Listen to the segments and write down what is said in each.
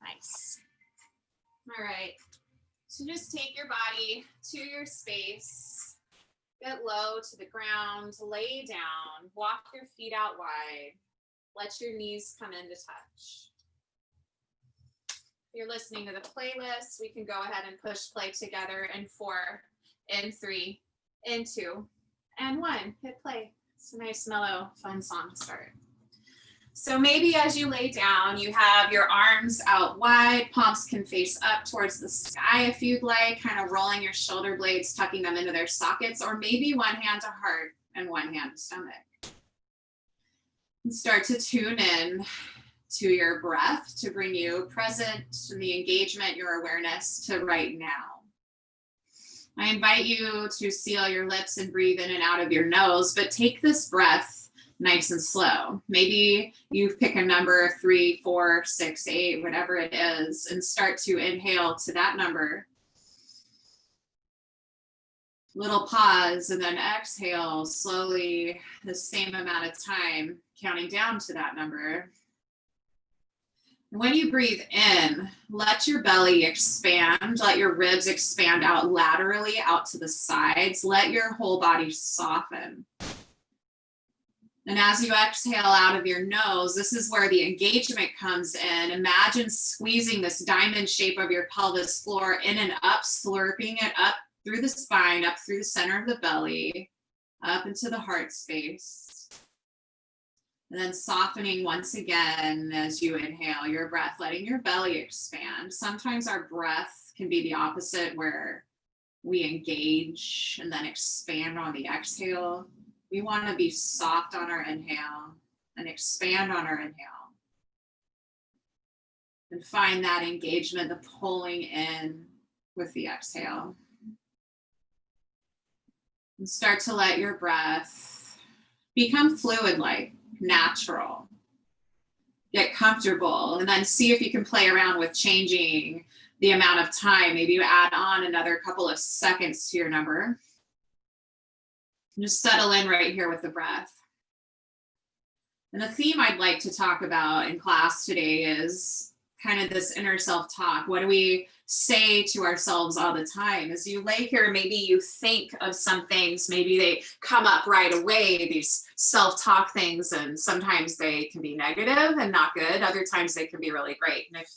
Nice. All right. So just take your body to your space. Get low to the ground. Lay down. Walk your feet out wide. Let your knees come into touch. If you're listening to the playlist, we can go ahead and push play together in 4, in 3, in 2, and 1. Hit play. It's a nice, mellow, fun song to start. So maybe as you lay down, you have your arms out wide, palms can face up towards the sky if you'd like, kind of rolling your shoulder blades, tucking them into their sockets, or maybe one hand to heart and one hand to stomach. And start to tune in to your breath to bring you present to the engagement, your awareness to right now. I invite you to seal your lips and breathe in and out of your nose, but take this breath nice and slow. Maybe you pick a number, 3, 4, 6, 8, whatever it is, and start to inhale to that number. Little pause and then exhale slowly the same amount of time, counting down to that number. When you breathe in, let your belly expand, let your ribs expand out laterally out to the sides, let your whole body soften. And as you exhale out of your nose, this is where the engagement comes in. Imagine squeezing this diamond shape of your pelvis floor in and up, slurping it up through the spine, up through the center of the belly, up into the heart space. And then softening once again as you inhale your breath, letting your belly expand. Sometimes our breath can be the opposite, where we engage and then expand on the exhale. We want to be soft on our inhale and expand on our inhale. And find that engagement, the pulling in with the exhale. And start to let your breath become fluid-like, natural. Get comfortable, and then see if you can play around with changing the amount of time. Maybe you add on another couple of seconds to your number. Just settle in right here with the breath. And the theme I'd like to talk about in class today is kind of this inner self-talk. What do we say to ourselves all the time? As you lay here, maybe you think of some things, maybe they come up right away, these self-talk things, and sometimes they can be negative and not good. Other times they can be really great. And if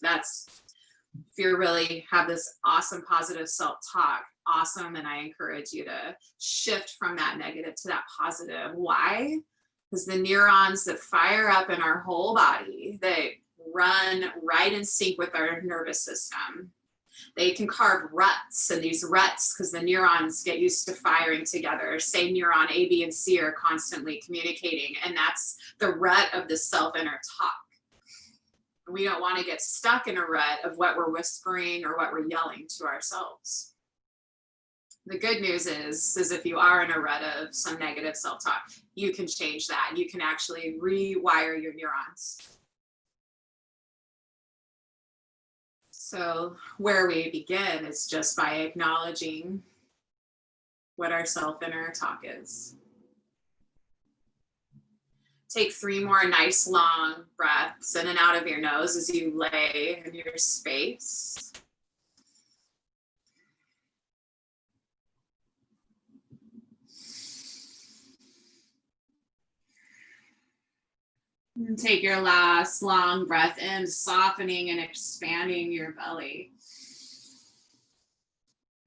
you really have this awesome positive self-talk, awesome, and I encourage you to shift from that negative to that positive. Why? Because the neurons that fire up in our whole body, they run right in sync with our nervous system. They can carve ruts, and these ruts, because the neurons get used to firing together, say neuron A, B, and C are constantly communicating, and that's the rut of the self-inner talk. We don't want to get stuck in a rut of what we're whispering or what we're yelling to ourselves. The good news is if you are in a rut of some negative self-talk, you can change that. You can actually rewire your neurons. So where we begin is just by acknowledging what our self-inner talk is. Take 3 more nice long breaths in and out of your nose as you lay in your space. And take your last long breath in, softening and expanding your belly.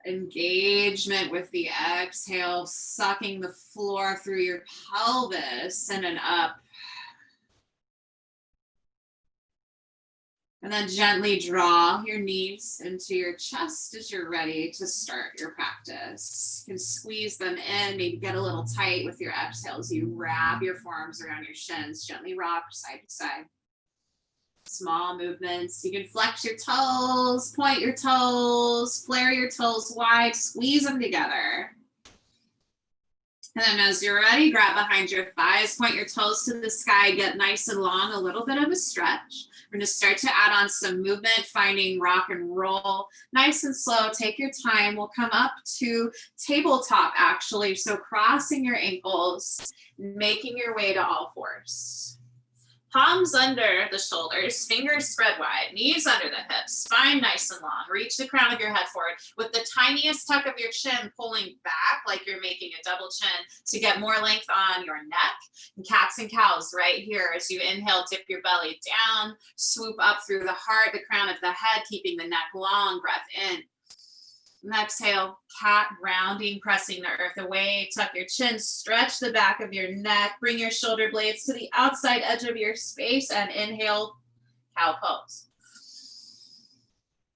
Engagement with the exhale, sucking the floor through your pelvis in and up. And then gently draw your knees into your chest as you're ready to start your practice. You can squeeze them in, maybe get a little tight with your exhales. You wrap your forearms around your shins, gently rock side to side. Small movements. You can flex your toes, point your toes, flare your toes wide, squeeze them together. And then as you're ready, grab behind your thighs, point your toes to the sky, get nice and long, a little bit of a stretch. We're going to start to add on some movement, finding rock and roll. Nice and slow, take your time. We'll come up to tabletop actually. So crossing your ankles, making your way to all fours. Palms under the shoulders, fingers spread wide, knees under the hips, spine nice and long. Reach the crown of your head forward with the tiniest tuck of your chin pulling back like you're making a double chin to get more length on your neck. And cats and cows right here. As you inhale, dip your belly down, swoop up through the heart, the crown of the head, keeping the neck long, breath in. And exhale, cat rounding, pressing the earth away. Tuck your chin, stretch the back of your neck, bring your shoulder blades to the outside edge of your space, and inhale, cow pose.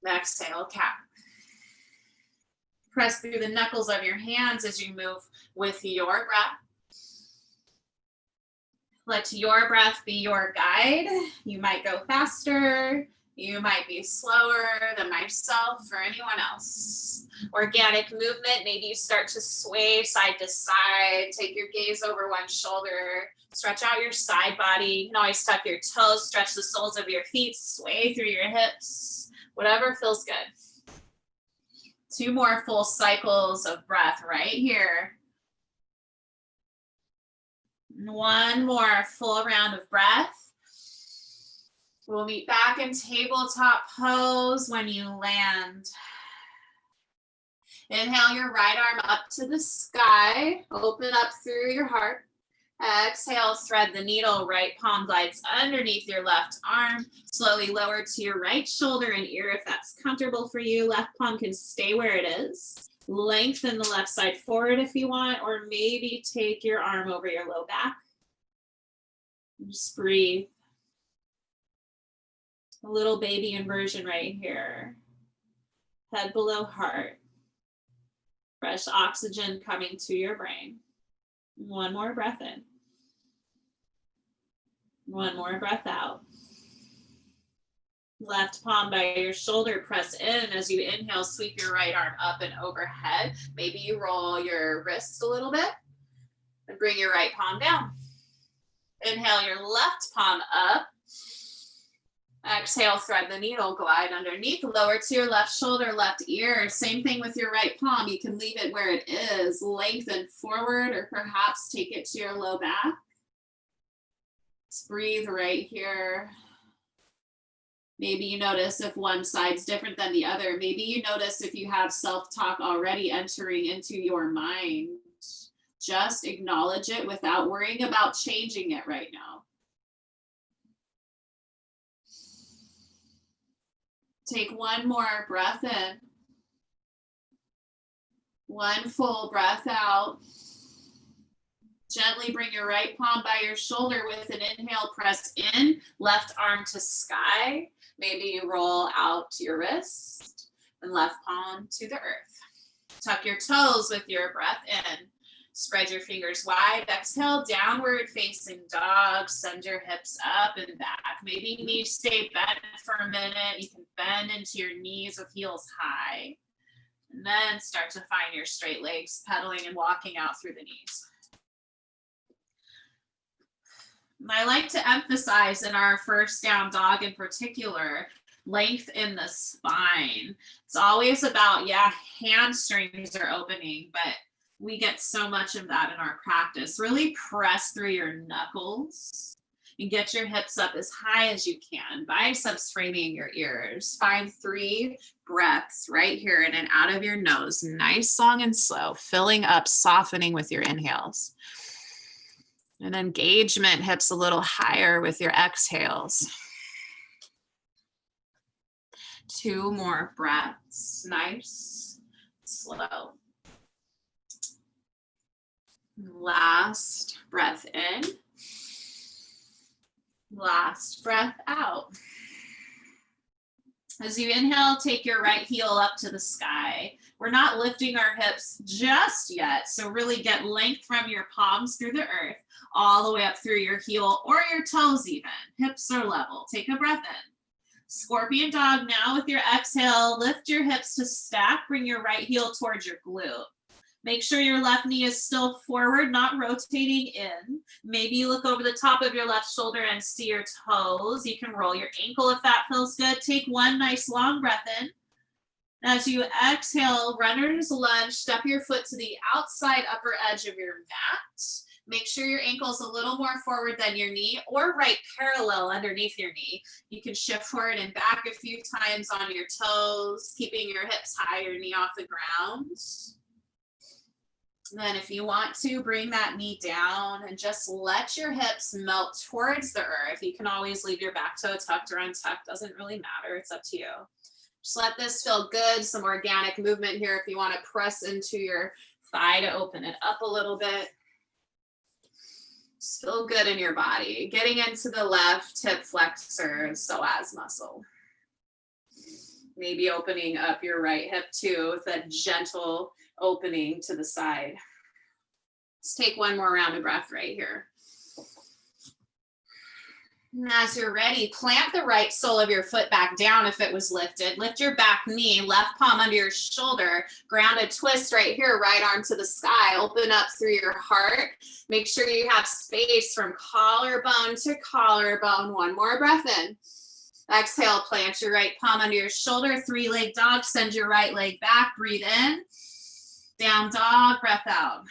Exhale, cat. Press through the knuckles of your hands as you move with your breath. Let your breath be your guide. You might go faster. You might be slower than myself or anyone else. Organic movement, maybe you start to sway side to side. Take your gaze over one shoulder. Stretch out your side body. You can always tuck your toes, stretch the soles of your feet, sway through your hips. Whatever feels good. 2 more full cycles of breath right here. 1 more full round of breath. We'll meet back in tabletop pose when you land. Inhale your right arm up to the sky. Open up through your heart. Exhale, thread the needle. Right palm glides underneath your left arm. Slowly lower to your right shoulder and ear if that's comfortable for you. Left palm can stay where it is. Lengthen the left side forward if you want, or maybe take your arm over your low back. Just breathe. A little baby inversion right here. Head below heart. Fresh oxygen coming to your brain. 1 more breath in. 1 more breath out. Left palm by your shoulder, press in. As you inhale, sweep your right arm up and overhead. Maybe you roll your wrist a little bit and bring your right palm down. Inhale your left palm up. Exhale, thread the needle, glide underneath, lower to your left shoulder, left ear. Same thing with your right palm. You can leave it where it is. Lengthen forward or perhaps take it to your low back. Just breathe right here. Maybe you notice if one side's different than the other. Maybe you notice if you have self-talk already entering into your mind. Just acknowledge it without worrying about changing it right now. Take 1 more breath in. 1 full breath out. Gently bring your right palm by your shoulder with an inhale, press in, left arm to sky. Maybe you roll out to your wrist and left palm to the earth. Tuck your toes with your breath in. Spread your fingers wide. Exhale, downward facing dog. Send your hips up and back. Maybe knees stay bent for a minute. You can bend into your knees with heels high. And then start to find your straight legs, pedaling and walking out through the knees. I like to emphasize in our first down dog in particular, length in the spine. It's always about, hamstrings are opening, but we get so much of that in our practice. Really press through your knuckles and get your hips up as high as you can. Biceps framing your ears. Find 3 breaths right here in and out of your nose. Nice, long, and slow. Filling up, softening with your inhales. And engagement, hips a little higher with your exhales. 2 more breaths. Nice, slow. Last breath in. Last breath out. As you inhale, take your right heel up to the sky. We're not lifting our hips just yet, so really get length from your palms through the earth, all the way up through your heel or your toes even. Hips are level. Take a breath in. Scorpion dog now with your exhale. Lift your hips to stack. Bring your right heel towards your glute. Make sure your left knee is still forward, not rotating in. Maybe you look over the top of your left shoulder and see your toes. You can roll your ankle if that feels good. Take 1 nice long breath in. As you exhale, runner's lunge, step your foot to the outside upper edge of your mat. Make sure your ankle's a little more forward than your knee or right parallel underneath your knee. You can shift forward and back a few times on your toes, keeping your hips high, your knee off the ground. And then if you want to, bring that knee down and just let your hips melt towards the earth. You can always leave your back toe tucked or untucked, doesn't really matter, it's up to you. Just let this feel good, some organic movement here if you want to press into your thigh to open it up a little bit. Just feel good in your body. Getting into the left hip flexor, psoas muscle. Maybe opening up your right hip too with a gentle opening to the side. Let's take one more round of breath right here. And as you're ready, plant the right sole of your foot back down if it was lifted. Lift your back knee, left palm under your shoulder, grounded twist right here, right arm to the sky. Open up through your heart. Make sure you have space from collarbone to collarbone. One more breath in. Exhale, plant your right palm under your shoulder, three-leg dog, send your right leg back, breathe in. Down dog, breath out.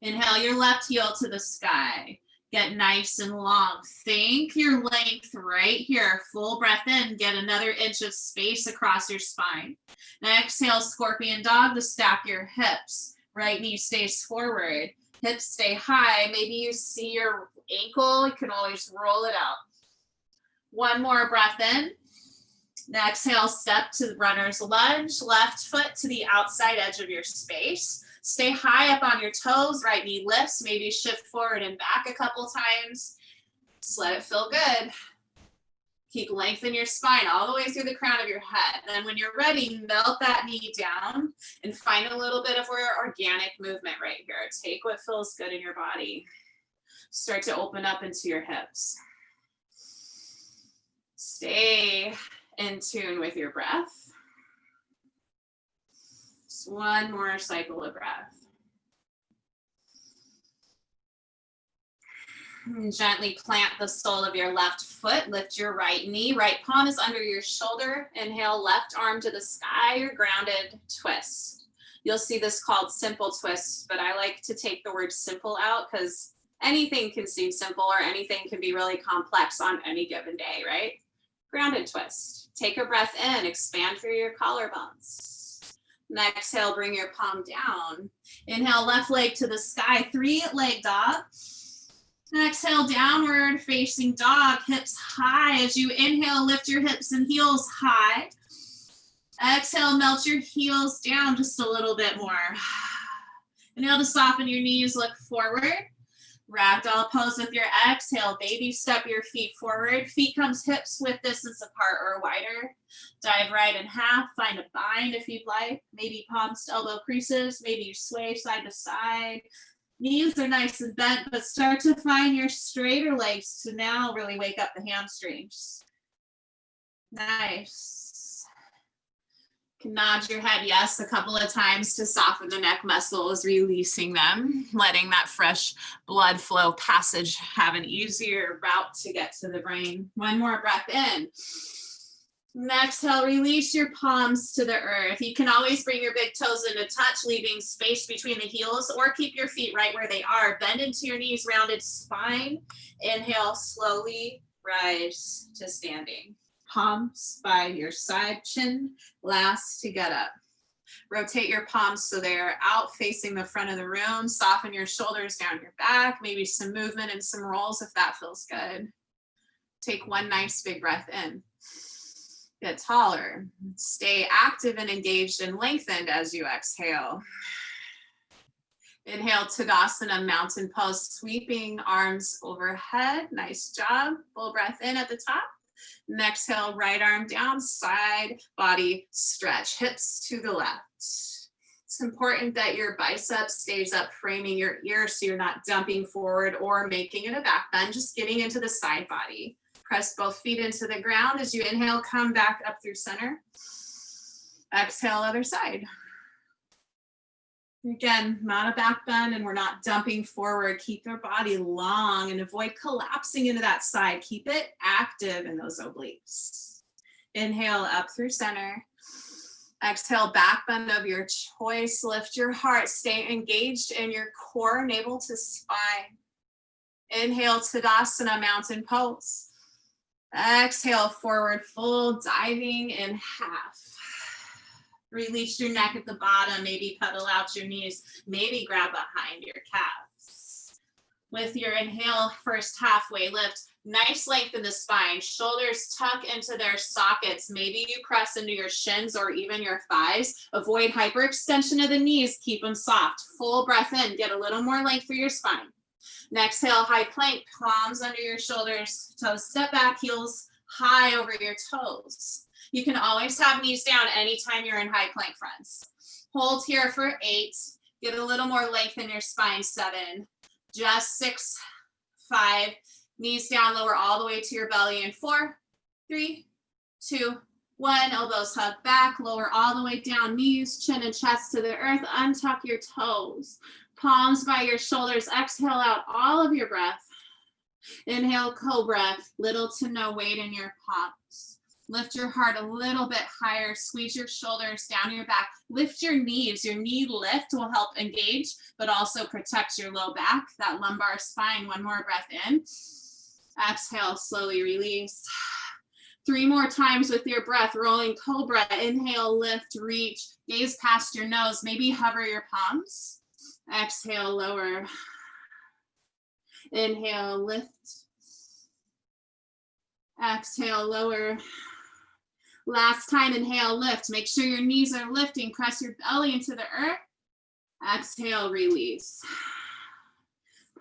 Inhale your left heel to the sky. Get nice and long. Think your length right here. Full breath in. Get another inch of space across your spine. Now exhale, scorpion dog to stack your hips. Right knee stays forward. Hips stay high. Maybe you see your ankle. You can always roll it out. One more breath in. Now exhale, step to the runner's lunge. Left foot to the outside edge of your space. Stay high up on your toes, right knee lifts, maybe shift forward and back a couple times. Just let it feel good. Keep length in your spine all the way through the crown of your head. Then when you're ready, melt that knee down and find a little bit of organic movement right here. Take what feels good in your body. Start to open up into your hips. Stay in tune with your breath. One more cycle of breath. And gently plant the sole of your left foot. Lift your right knee. Right palm is under your shoulder. Inhale, left arm to the sky, your grounded twist. You'll see this called simple twist, but I like to take the word simple out because anything can seem simple or anything can be really complex on any given day, right? Grounded twist. Take a breath in, expand through your collarbones. And exhale, bring your palm down. Inhale, left leg to the sky, three-leg dog. And exhale, downward facing dog, hips high. As you inhale, lift your hips and heels high. Exhale, melt your heels down just a little bit more. Inhale to soften your knees, look forward. Ragdoll pose with your exhale. Baby step your feet forward. Feet comes hips width distance apart or wider. Dive right in half. Find a bind if you'd like. Maybe palms to elbow creases. Maybe you sway side to side. Knees are nice and bent, but start to find your straighter legs to now really wake up the hamstrings. Nice. You can nod your head yes a couple of times to soften the neck muscles, releasing them, letting that fresh blood flow passage have an easier route to get to the brain. One more breath in. Exhale, release your palms to the earth. You can always bring your big toes into touch, leaving space between the heels, or keep your feet right where they are. Bend into your knees, rounded spine. Inhale, slowly rise to standing. Palms by your side, chin last to get up. Rotate your palms so they're out facing the front of the room. Soften your shoulders down your back, maybe some movement and some rolls if that feels good. Take one nice big breath in. Get taller. Stay active and engaged and lengthened as you exhale. Inhale, Tadasana, mountain pose, sweeping arms overhead. Nice job. Full breath in at the top. And exhale, right arm down, side body stretch, hips to the left. It's important that your bicep stays up, framing your ear so you're not dumping forward or making it a back bend, just getting into the side body. Press both feet into the ground. As you inhale, come back up through center. Exhale, other side. Again, not a back bend and we're not dumping forward. Keep your body long and avoid collapsing into that side. Keep it active in those obliques. Inhale up through center. Exhale, back bend of your choice. Lift your heart. Stay engaged in your core, navel to spine. Inhale, Tadasana, mountain pose. Exhale, forward fold, diving in half. Release your neck at the bottom. Maybe pedal out your knees. Maybe grab behind your calves. With your inhale, first halfway lift. Nice length in the spine. Shoulders tuck into their sockets. Maybe you press into your shins or even your thighs. Avoid hyperextension of the knees. Keep them soft. Full breath in. Get a little more length through your spine. Next, exhale, high plank. Palms under your shoulders. Toes step back. Heels high over your toes. You can always have knees down anytime you're in high plank, friends. Hold here for 8. Get a little more length in your spine. 7. Just 6, 5. Knees down, lower all the way to your belly in 4, 3, 2, 1. Elbows hug back, lower all the way down. Knees, chin, and chest to the earth. Untuck your toes. Palms by your shoulders. Exhale out all of your breath. Inhale, cobra. Little to no weight in your palms. Lift your heart a little bit higher. Squeeze your shoulders down your back. Lift your knees. Your knee lift will help engage, but also protect your low back, that lumbar spine. One more breath in. Exhale, slowly release. 3 more times with your breath. Rolling cobra. Inhale, lift, reach. Gaze past your nose. Maybe hover your palms. Exhale, lower. Inhale, lift. Exhale, lower. Last time, inhale, lift. Make sure your knees are lifting. Press your belly into the earth. Exhale, release.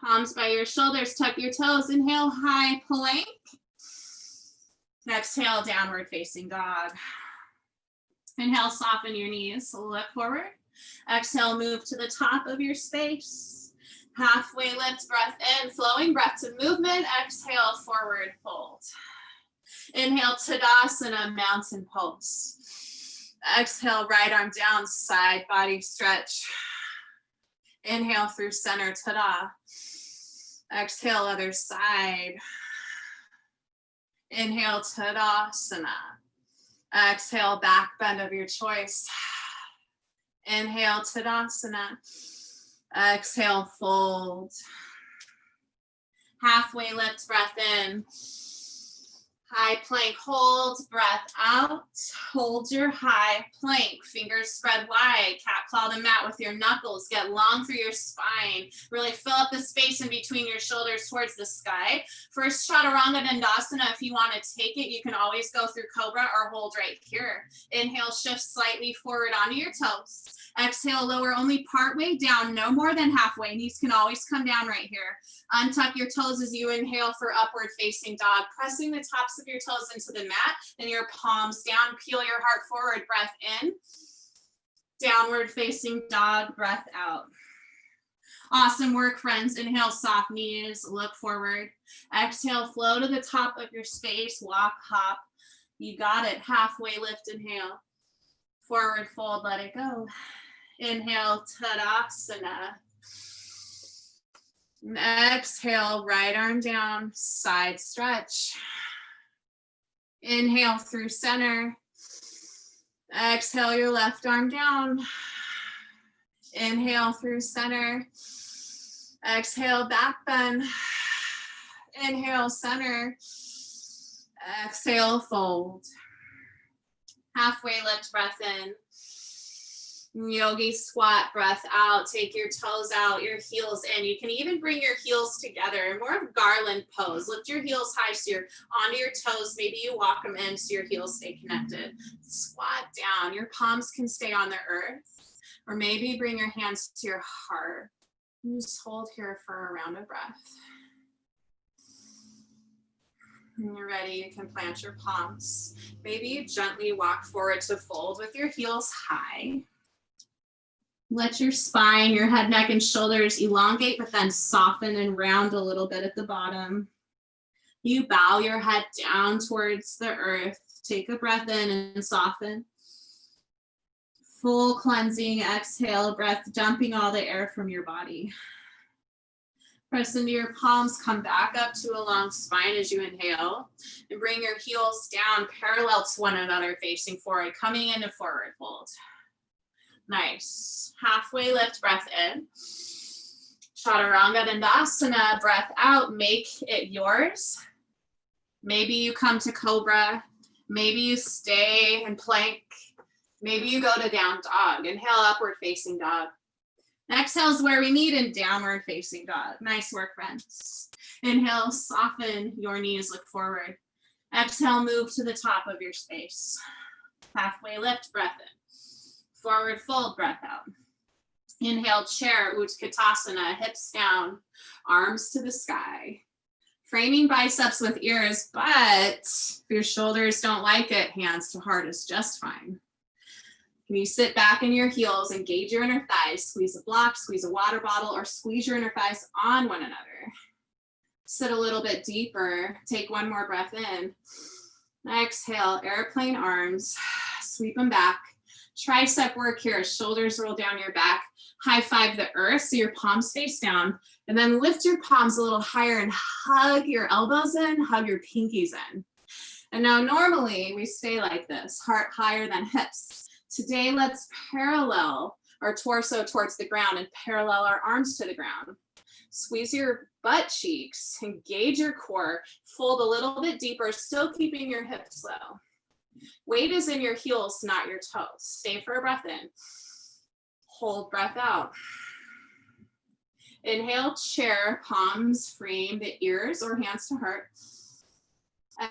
Palms by your shoulders, tuck your toes. Inhale, high plank. Exhale, downward facing dog. Inhale, soften your knees. Look forward. Exhale, move to the top of your space. Halfway lift, breath in, flowing breath to movement. Exhale, forward fold. Inhale, Tadasana, mountain pose. Exhale, right arm down, side body stretch. Inhale through center, tada. Exhale, other side. Inhale, Tadasana. Exhale, back bend of your choice. Inhale, Tadasana. Exhale, fold. Halfway lift, breath in. High plank, hold, breath out. Hold your high plank. Fingers spread wide. Cat claw the mat with your knuckles. Get long through your spine. Really fill up the space in between your shoulders towards the sky. First Chaturanga Dandasana. If you want to take it, you can always go through Cobra or hold right here. Inhale, shift slightly forward onto your toes. Exhale, lower only part way down, no more than halfway. Knees can always come down right here. Untuck your toes as you inhale for upward facing dog, pressing the tops of your toes into the mat and your palms down. Peel your heart forward, breath in. Downward facing dog, breath out. Awesome work, friends. Inhale, soft knees, look forward. Exhale, flow to the top of your space, walk, hop. You got it. Halfway lift, inhale. Forward fold, let it go. Inhale, Tadasana. Exhale, right arm down, side stretch. Inhale through center. Exhale, your left arm down. Inhale through center. Exhale, back bend. Inhale, center. Exhale, fold. Halfway lift, breath in. Yogi squat, breath out. Take your toes out, your heels in. You can even bring your heels together, more of garland pose. Lift your heels high so you're onto your toes. Maybe you walk them in so your heels stay connected. Squat down. Your palms can stay on the earth, or maybe bring your hands to your heart. And just hold here for a round of breath. When you're ready, you can plant your palms. Maybe you gently walk forward to fold with your heels high. Let your spine, your head, neck, and shoulders elongate, but then soften and round a little bit at the bottom. You bow your head down towards the earth. Take a breath in and soften. Full cleansing exhale breath, dumping all the air from your body. Press into your palms, come back up to a long spine as you inhale, and bring your heels down parallel to one another, facing forward, coming into forward fold. Nice. Halfway lift, breath in. Chaturanga Dandasana, breath out, make it yours. Maybe you come to cobra, maybe you stay in plank, maybe you go to down dog. Inhale, upward facing dog. Exhale is where we meet in downward facing dog. Nice work, friends. Inhale, soften your knees, look forward. Exhale, move to the top of your space. Halfway lift, breath in. Forward fold, breath out. Inhale, chair, Utkatasana, hips down, arms to the sky. Framing biceps with ears, but if your shoulders don't like it, hands to heart is just fine. Can you sit back in your heels, engage your inner thighs, squeeze a block, squeeze a water bottle, or squeeze your inner thighs on one another. Sit a little bit deeper. Take one more breath in. Exhale, airplane arms, sweep them back. Tricep work here, shoulders roll down your back. High five the earth so your palms face down. And then lift your palms a little higher and hug your elbows in, hug your pinkies in. And now normally we stay like this, heart higher than hips. Today, let's parallel our torso towards the ground and parallel our arms to the ground. Squeeze your butt cheeks, engage your core, fold a little bit deeper, still keeping your hips low. Weight is in your heels, not your toes. Stay for a breath in. Hold breath out. Inhale, chair, palms frame the ears or hands to heart.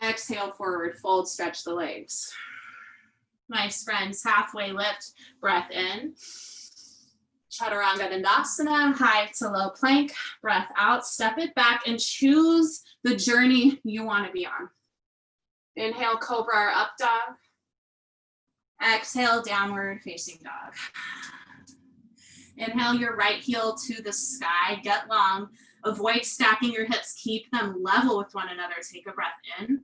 Exhale, forward fold, stretch the legs. Nice, friends. Halfway lift, breath in. Chaturanga Dandasana, high to low plank, breath out, step it back and choose the journey you want to be on. Inhale, cobra or up dog. Exhale, downward facing dog. Inhale your right heel to the sky, get long. Avoid stacking your hips, keep them level with one another. Take a breath in.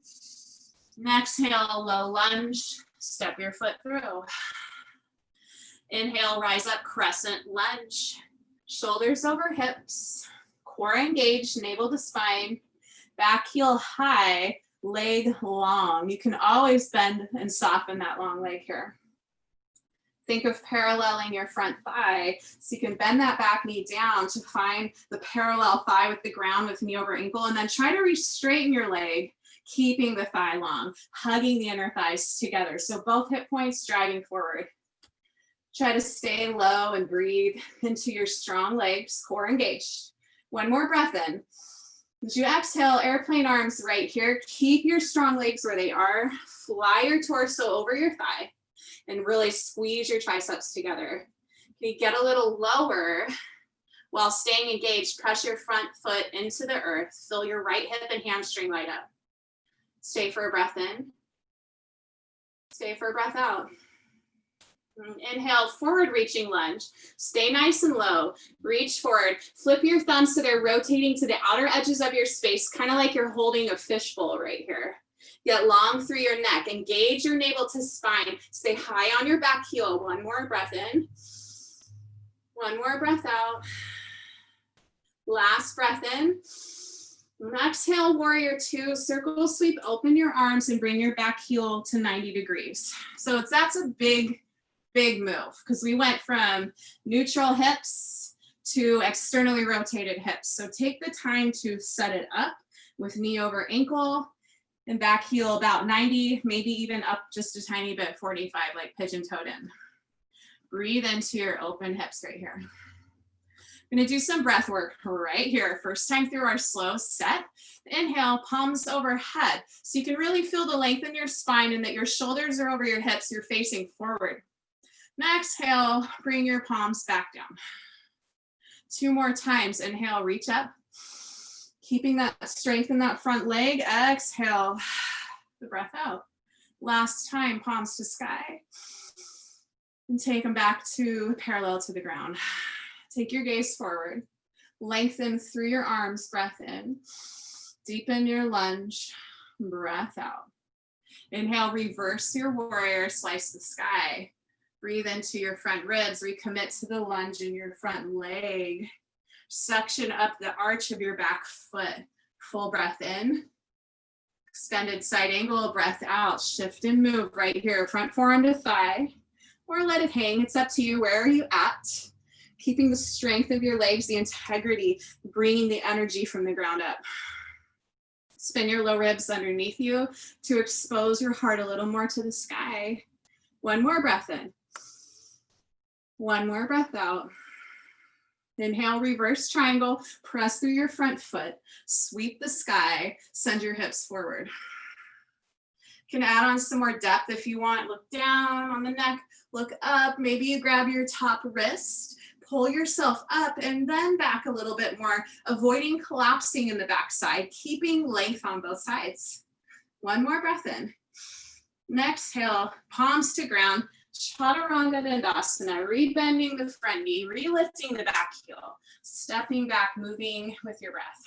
And exhale, low lunge, step your foot through. Inhale, rise up, crescent lunge. Shoulders over hips, core engaged, navel to spine, back heel high, leg long. You can always bend and soften that long leg here. Think of paralleling your front thigh so you can bend that back knee down to find the parallel thigh with the ground with knee over ankle, and then try to re-straighten your leg, keeping the thigh long, hugging the inner thighs together. So both hip points driving forward. Try to stay low and breathe into your strong legs, core engaged. One more breath in. As you exhale, airplane arms right here. Keep your strong legs where they are. Fly your torso over your thigh and really squeeze your triceps together. Can you get a little lower while staying engaged? Press your front foot into the earth. Fill your right hip and hamstring light up. Stay for a breath in. Stay for a breath out. Inhale, forward reaching lunge. Stay nice and low. Reach forward. Flip your thumbs so they're rotating to the outer edges of your space, kind of like you're holding a fishbowl right here. Get long through your neck. Engage your navel to spine. Stay high on your back heel. One more breath in. One more breath out. Last breath in. And exhale, warrior two. Circle sweep, open your arms and bring your back heel to 90 degrees. So that's a big move because we went from neutral hips to externally rotated hips. So take the time to set it up with knee over ankle and back heel about 90, maybe even up just a tiny bit, 45, like pigeon-toed in. Breathe into your open hips right here. I'm gonna do some breath work right here. First time through our slow set. Inhale, palms overhead. So you can really feel the length in your spine and that your shoulders are over your hips, you're facing forward. And exhale, bring your palms back down. Two more times. Inhale, reach up. Keeping that strength in that front leg. Exhale, the breath out. Last time, palms to sky. And take them back to parallel to the ground. Take your gaze forward. Lengthen through your arms, breath in. Deepen your lunge, breath out. Inhale, reverse your warrior, slice the sky. Breathe into your front ribs, recommit to the lunge in your front leg. Suction up the arch of your back foot. Full breath in. Extended side angle, breath out. Shift and move right here. Front forearm to thigh, or let it hang. It's up to you. Where are you at? Keeping the strength of your legs, the integrity, bringing the energy from the ground up. Spin your low ribs underneath you to expose your heart a little more to the sky. One more breath in. One more breath out. Inhale, reverse triangle, press through your front foot, sweep the sky, send your hips forward. You can add on some more depth if you want. Look down on the neck, look up, maybe you grab your top wrist, pull yourself up and then back a little bit more, avoiding collapsing in the backside, keeping length on both sides. One more breath in. And exhale, palms to ground. Chaturanga Dandasana, rebending the front knee, relifting the back heel, stepping back, moving with your breath.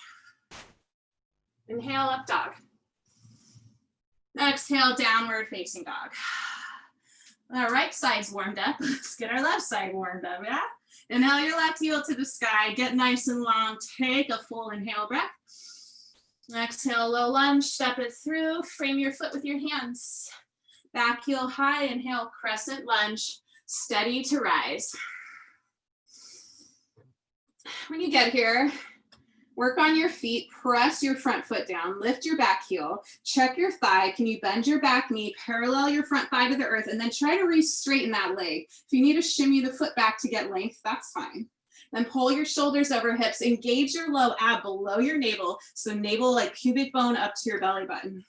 Inhale, up dog. Exhale, downward facing dog. Our right side's warmed up. Let's get our left side warmed up, yeah? Inhale your left heel to the sky, get nice and long, take a full inhale breath. Exhale, low lunge, step it through, frame your foot with your hands. Back heel high, inhale, crescent lunge, steady to rise. When you get here, work on your feet, press your front foot down, lift your back heel, check your thigh. Can you bend your back knee, parallel your front thigh to the earth, and then try to re-straighten that leg. If you need to shimmy the foot back to get length, that's fine. Then pull your shoulders over hips, engage your low ab below your navel, so navel like pubic bone up to your belly button.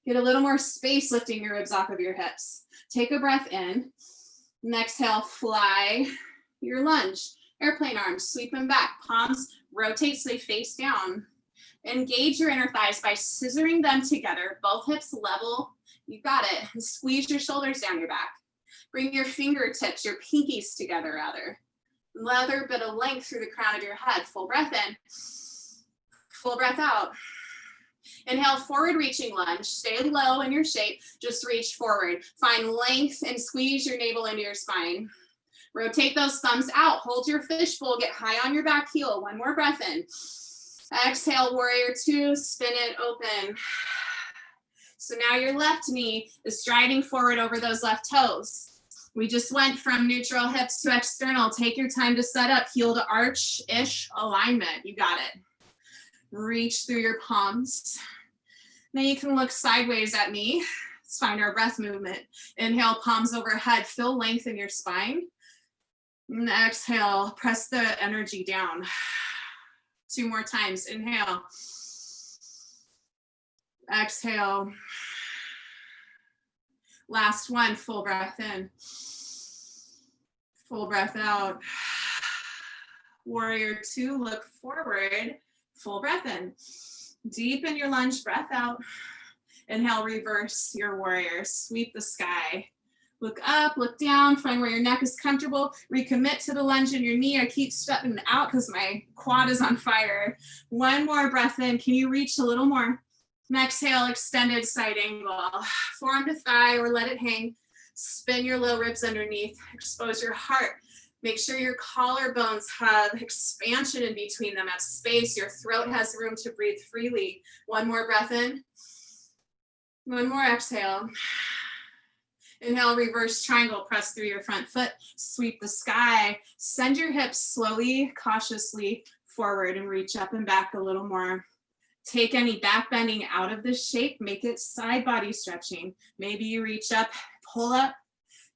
Get a little more space lifting your ribs off of your hips. Take a breath in. And exhale, fly your lunge. Airplane arms, sweep them back. Palms rotate so they face down. Engage your inner thighs by scissoring them together. Both hips level. You got it. And squeeze your shoulders down your back. Bring your fingertips, your pinkies together rather. Another bit of length through the crown of your head. Full breath in. Full breath out. Inhale, forward reaching lunge. Stay low in your shape. Just reach forward. Find length and squeeze your navel into your spine. Rotate those thumbs out. Hold your fishbowl. Get high on your back heel. One more breath in. Exhale, warrior two. Spin it open. So now your left knee is striding forward over those left toes. We just went from neutral hips to external. Take your time to set up. Heel to arch-ish alignment. You got it. Reach through your palms. Now you can look sideways at me. Let's find our breath movement. Inhale, palms overhead. Feel length in your spine. And exhale, press the energy down. Two more times. Inhale. Exhale. Last one, full breath in. Full breath out. Warrior two, look forward. Full breath in. Deepen your lunge, breath out. Inhale, reverse your warrior. Sweep the sky. Look up, look down, find where your neck is comfortable. Recommit to the lunge in your knee. I keep stepping out because my quad is on fire. One more breath in. Can you reach a little more? And exhale, extended side angle. Forearm to thigh or let it hang. Spin your low ribs underneath. Expose your heart. Make sure your collarbones have expansion in between them, have space. Your throat has room to breathe freely. One more breath in. One more exhale. Inhale, reverse triangle, press through your front foot, sweep the sky. Send your hips slowly, cautiously forward and reach up and back a little more. Take any back bending out of this shape, make it side body stretching. Maybe you reach up, pull up,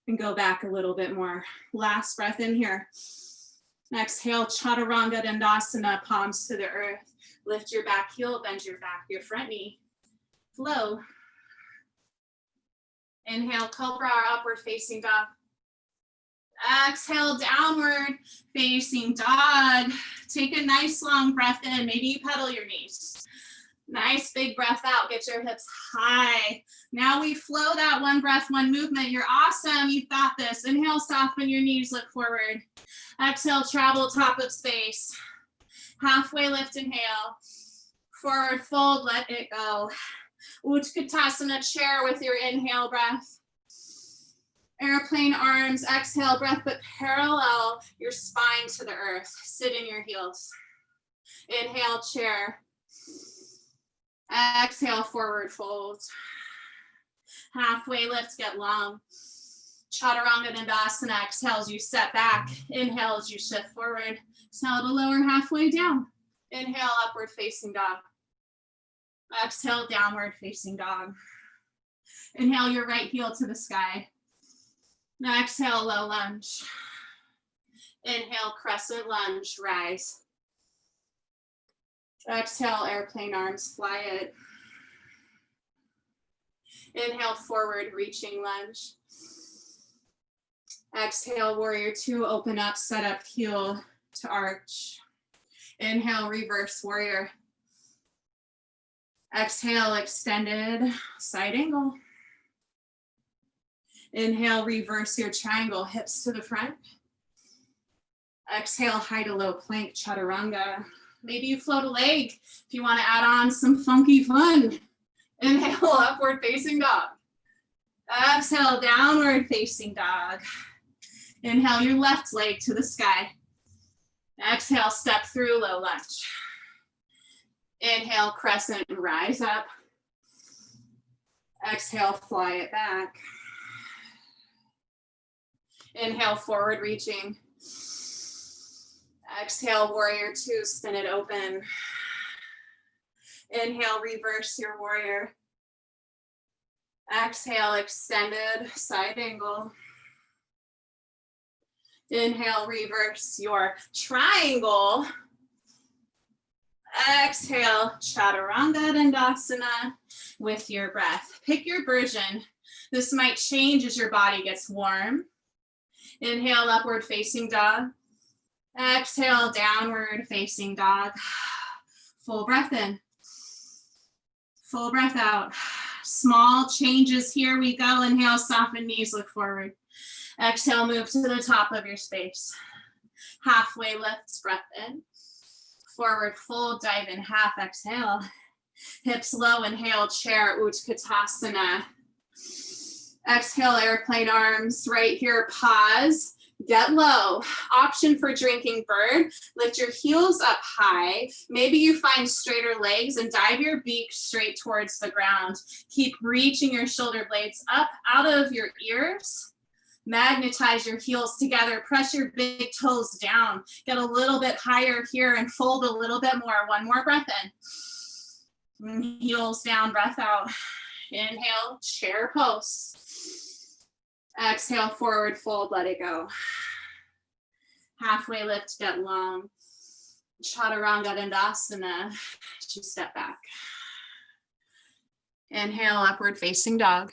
and go back a little bit more. Last breath in here. Exhale, Chaturanga Dandasana, palms to the earth. Lift your back heel, bend your front knee. Flow. Inhale, Cobra or upward facing dog. Exhale, downward facing dog. Take a nice long breath in. Maybe you pedal your knees. Nice big breath out. Get your hips high. Now we flow that one breath, one movement. You're awesome. You've got this. Inhale, soften your knees, look forward. Exhale, travel top of space. Halfway lift, inhale. Forward fold, let it go. Utkatasana chair with your inhale breath. Airplane arms, exhale, breath, but parallel your spine to the earth. Sit in your heels. Inhale, chair. Exhale, forward fold. Halfway lift, get long. Chaturanga Dandasana, exhale as you step back. Inhale as you shift forward. Exhale to lower halfway down. Inhale, upward facing dog. Exhale, downward facing dog. Inhale your right heel to the sky. Now exhale, low lunge. Inhale, crescent lunge, rise. Exhale, airplane arms, fly it. Inhale, forward, reaching lunge. Exhale, warrior two, open up, set up, heel to arch. Inhale, reverse warrior. Exhale, extended side angle. Inhale, reverse your triangle, hips to the front. Exhale, high to low plank, chaturanga. Maybe you float a leg if you want to add on some funky fun. Inhale, upward facing dog. Exhale, downward facing dog. Inhale your left leg to the sky. Exhale, step through, low lunge. Inhale, crescent, rise up. Exhale, fly it back. Inhale, forward reaching. Exhale, warrior two, spin it open. Inhale, reverse your warrior. Exhale, extended side angle. Inhale, reverse your triangle. Exhale, Chaturanga Dandasana with your breath. Pick your version. This might change as your body gets warm. Inhale, upward facing dog. Exhale, downward facing dog. Full breath in. Full breath out. Small changes, here we go. Inhale, soften knees, look forward. Exhale, move to the top of your space. Halfway lifts, breath in. Forward fold, dive in half, exhale. Hips low, inhale, chair, Utkatasana. Exhale, airplane arms, right here, pause, get low. Option for drinking bird, lift your heels up high. Maybe you find straighter legs and dive your beak straight towards the ground. Keep reaching your shoulder blades up out of your ears. Magnetize your heels together, press your big toes down. Get a little bit higher here and fold a little bit more. One more breath in. Heels down, breath out. Inhale, chair pose. Exhale, forward fold, let it go. Halfway lift, get long. Chaturanga Dandasana, you step back. Inhale, upward facing dog.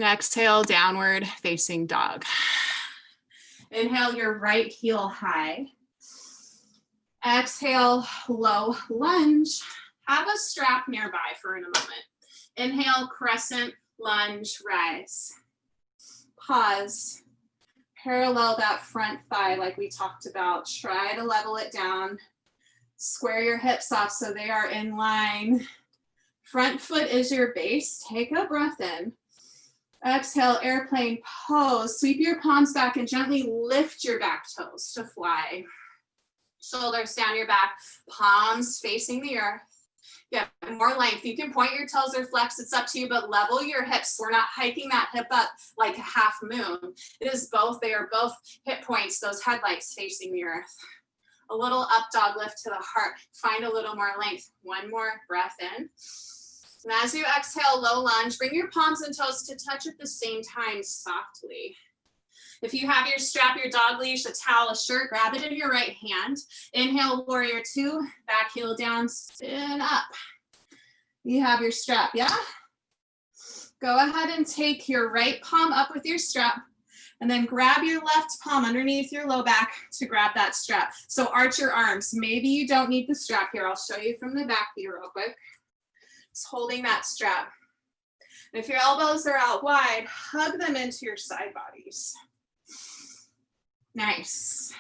Exhale, downward facing dog. Inhale your right heel high. Exhale, low lunge. Have a strap nearby for in a moment. Inhale, crescent lunge, rise. Pause. Parallel that front thigh like we talked about. Try to level it down. Square your hips off so they are in line. Front foot is your base. Take a breath in. Exhale, airplane pose. Sweep your palms back and gently lift your back toes to fly. Shoulders down your back, palms facing the earth. Yeah, more length. You can point your toes or flex, it's up to you, but level your hips. We're not hiking that hip up like a half moon. It is both, they are both hip points, those headlights facing the earth. A little up dog lift to the heart. Find a little more length. One more breath in. And as you exhale, low lunge, bring your palms and toes to touch at the same time softly. If you have your strap, your dog leash, a towel, a shirt, grab it in your right hand. Inhale, warrior two, back heel down, spin up. You have your strap, yeah? Go ahead and take your right palm up with your strap and then grab your left palm underneath your low back to grab that strap. So arch your arms. Maybe you don't need the strap here. I'll show you from the back view real quick. Just holding that strap. And if your elbows are out wide, hug them into your side bodies. Nice.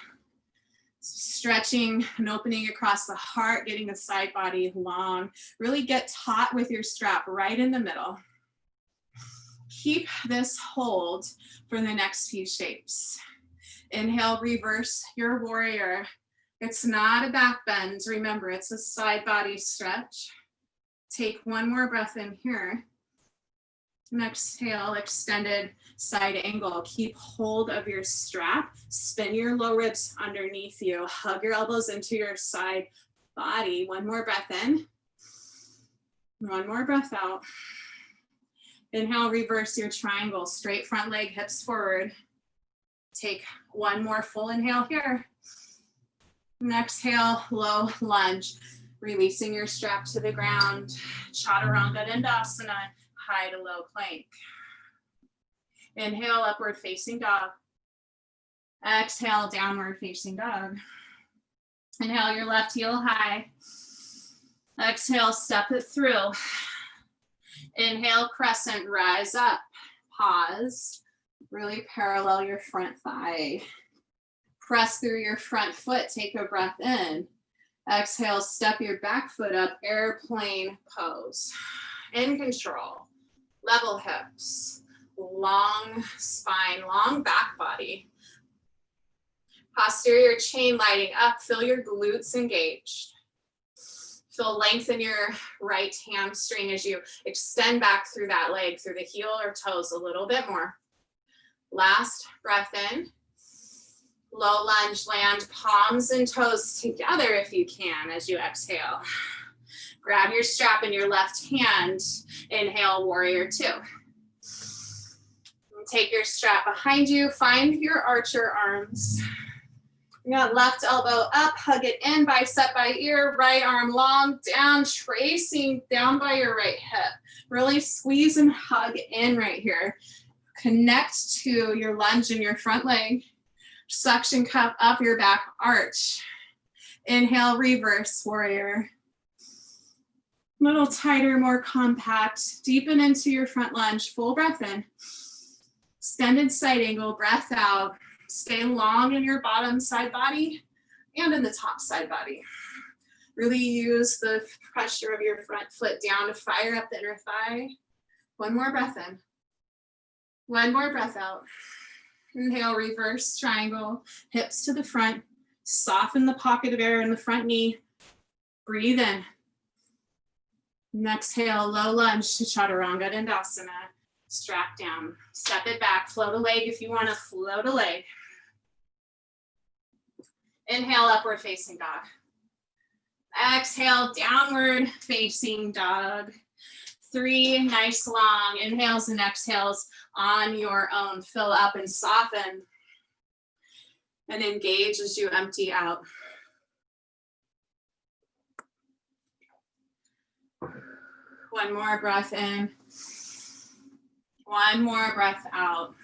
Stretching and opening across the heart, getting the side body long. Really get taut with your strap right in the middle. Keep this hold for the next few shapes. Inhale, reverse your warrior. It's not a back bend. Remember, it's a side body stretch. Take one more breath in here. And exhale, extended side angle. Keep hold of your strap. Spin your low ribs underneath you. Hug your elbows into your side body. One more breath in. One more breath out. Inhale, reverse your triangle. Straight front leg, hips forward. Take one more full inhale here. And exhale, low lunge. Releasing your strap to the ground. Chaturanga Dandasana, high to low plank. Inhale, upward facing dog. Exhale, downward facing dog. Inhale, your left heel high. Exhale, step it through. Inhale, crescent, rise up. Pause. Really parallel your front thigh. Press through your front foot, take a breath in. Exhale, step your back foot up, airplane pose. In control, level hips, long spine, long back body. Posterior chain lighting up, feel your glutes engaged. Feel length in your right hamstring as you extend back through that leg, through the heel or toes a little bit more. Last breath in. Low lunge, land palms and toes together if you can as you exhale. Grab your strap in your left hand. Inhale, warrior two. Take your strap behind you. Find your archer arms. You got left elbow up, hug it in, bicep by ear, right arm long, down, tracing down by your right hip. Really squeeze and hug in right here. Connect to your lunge in your front leg. Suction cup up your back arch. Inhale, reverse warrior. A little tighter, more compact. Deepen into your front lunge. Full breath in. Extended side angle, breath out. Stay long in your bottom side body and in the top side body. Really use the pressure of your front foot down to fire up the inner thigh. One more breath in. One more breath out. Inhale, reverse triangle, hips to the front. Soften the pocket of air in the front knee. Breathe in. And exhale, low lunge to Chaturanga Dandasana. Strap down. Step it back. Float a leg if you want to float a leg. Inhale, upward facing dog. Exhale, downward facing dog. 3 nice long inhales and exhales on your own. Fill up and soften. And engage as you empty out. One more breath in. One more breath out.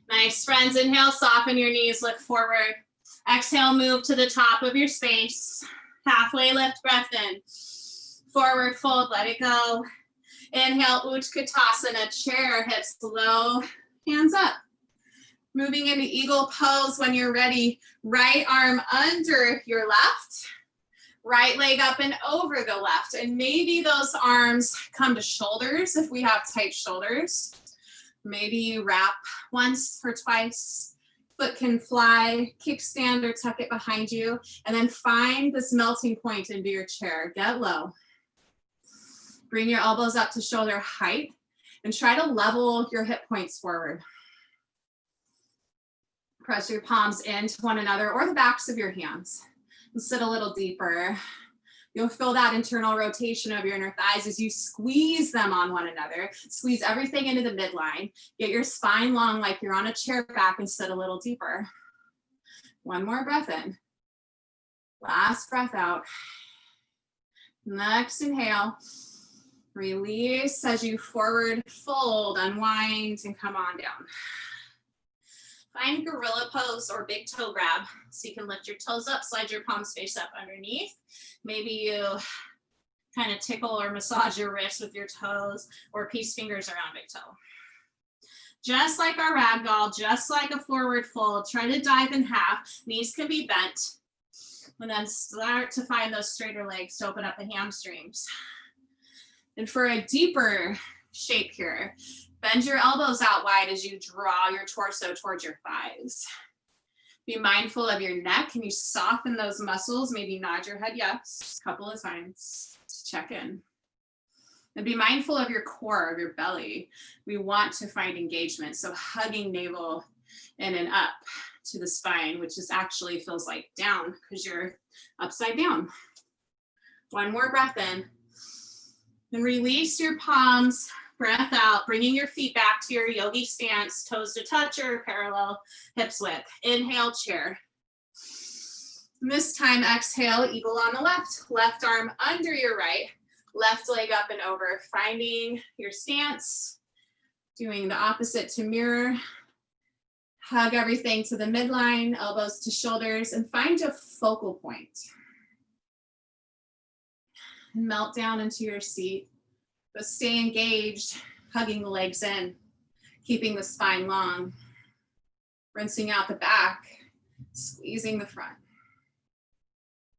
Nice, friends. Inhale, soften your knees, look forward. Exhale, move to the top of your space. Halfway lift, breath in. Forward fold, let it go. Inhale, Utkatasana, chair, hips low, hands up. Moving into eagle pose when you're ready. Right arm under your left. Right leg up and over the left. And maybe those arms come to shoulders if we have tight shoulders. Maybe you wrap once or twice. Foot can fly, kickstand or tuck it behind you. And then find this melting point into your chair. Get low. Bring your elbows up to shoulder height and try to level your hip points forward. Press your palms into one another or the backs of your hands. And sit a little deeper. You'll feel that internal rotation of your inner thighs as you squeeze them on one another. Squeeze everything into the midline. Get your spine long like you're on a chair back and sit a little deeper. One more breath in. Last breath out. Next inhale. Release as you forward fold, unwind, and come on down. Find gorilla pose or big toe grab. So you can lift your toes up, slide your palms face up underneath. Maybe you kind of tickle or massage your wrists with your toes or peace fingers around big toe. Just like our ragdoll, just like a forward fold, try to dive in half. Knees can be bent. And then start to find those straighter legs to open up the hamstrings. And for a deeper shape here. Bend your elbows out wide as you draw your torso towards your thighs. Be mindful of your neck. Can you soften those muscles? Maybe nod your head yes a couple of times to check in. And be mindful of your core, of your belly. We want to find engagement. So hugging navel in and up to the spine, which is actually feels like down because you're upside down. One more breath in. And release your palms, breath out, bringing your feet back to your yogi stance, toes to touch or parallel hips width. Inhale, chair. And this time, exhale, eagle on the left arm under your right, left leg up and over, finding your stance, doing the opposite to mirror. Hug everything to the midline, elbows to shoulders, and find a focal point. And melt down into your seat, but stay engaged, hugging the legs in, keeping the spine long, rinsing out the back, squeezing the front.